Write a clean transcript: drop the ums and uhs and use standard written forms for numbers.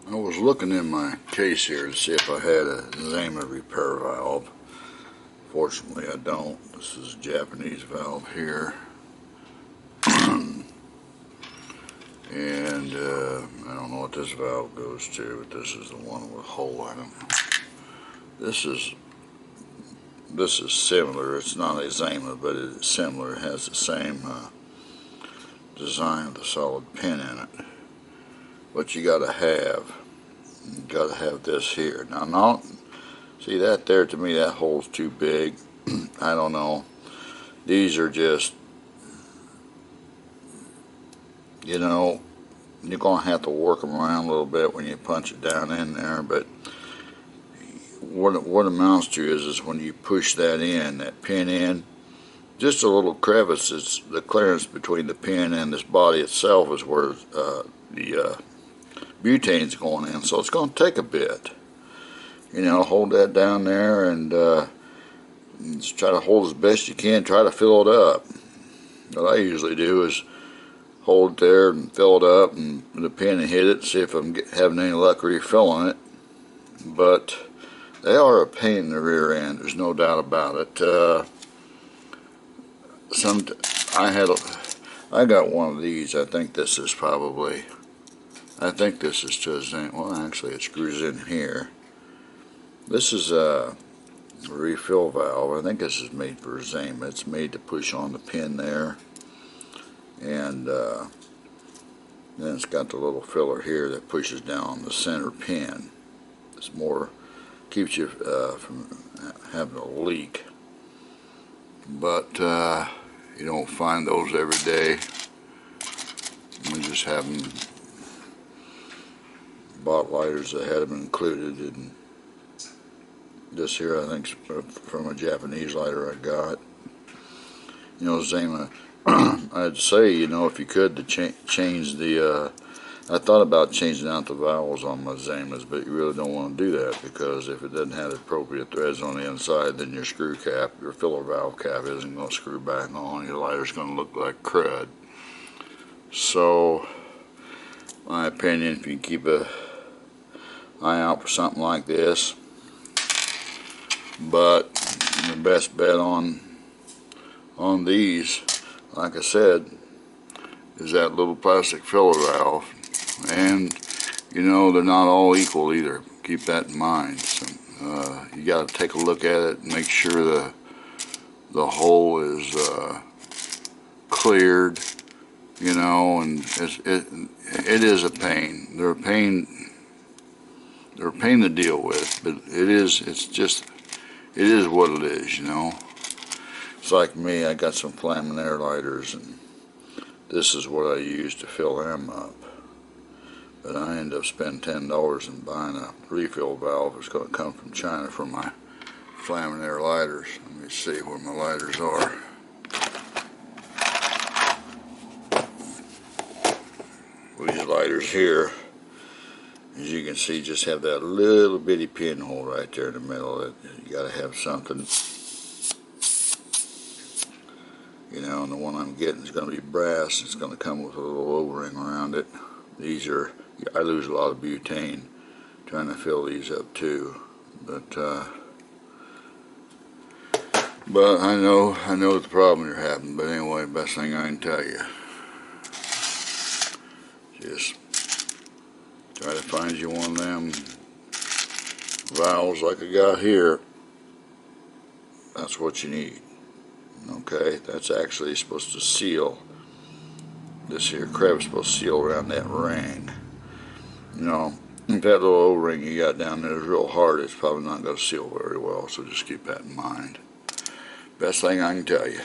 I was looking in my case here to see if I had a Zaima repair valve. Fortunately, I don't. This is a Japanese valve here. And I don't know what this valve goes to, but this is the one with a hole in it. This is similar. It's not a Zaima, but it's similar. It has the same design with a solid pin in it. But you gotta have this here. Now, not see that there, to me that hole's too big. I don't know. These are just, you know, you're gonna have to work them around a little bit when you punch it down in there, but what it amounts to is when you push that pin in, just a little crevice. It's the clearance between the pin and this body itself is where the butane's going in, so it's going to take a bit. You know, hold that down there and just try to hold as best you can. Try to fill it up. What I usually do is hold it there and fill it up and with a pin and hit it, see if I'm having any luck refilling it. But they are a pain in the rear end. There's no doubt about it. I got one of these. I think this is just, well, actually it screws in here. This is a refill valve. I think this is made for Zaima. It's made to push on the pin there. And then it's got the little filler here that pushes down on the center pin. It's more, keeps you from having a leak. But you don't find those every day. We just have them, bought lighters that had them included, and this here I think is from a Japanese lighter I got. You know, Zaima, I'd say, you know, if you could, to change the, I thought about changing out the valves on my Zaimas, but you really don't want to do that, because if it doesn't have the appropriate threads on the inside, then your screw cap, your filler valve cap isn't going to screw back on. Your lighter's going to look like crud. So, my opinion, if you keep an eye out for something like this, but the best bet on these, like I said, is that little plastic filler valve. And you know, they're not all equal either. Keep that in mind. So, you got to take a look at it and make sure the hole is cleared. You know, and it is a pain. They're a pain to deal with, but it is what it is. You know, it's like me. I got some Flaminaire lighters, and this is what I use to fill them up. But I end up spending $10 and buying a refill valve. It's going to come from China for my Flaminaire lighters. Let me see where my lighters are. These lighters here, as you can see, just have that little bitty pinhole right there in the middle. You got to have something. You know, and the one I'm getting is going to be brass. It's going to come with a little O-ring around it. These are, I lose a lot of butane trying to fill these up too, but I know the problem you're having. But anyway, best thing I can tell you, just try to find you one of them valves like I got here. That's what you need. Okay, that's actually supposed to seal. This here crevice is supposed to seal around that ring. You know, if that little O-ring you got down there is real hard, it's probably not going to seal very well, so just keep that in mind. Best thing I can tell you.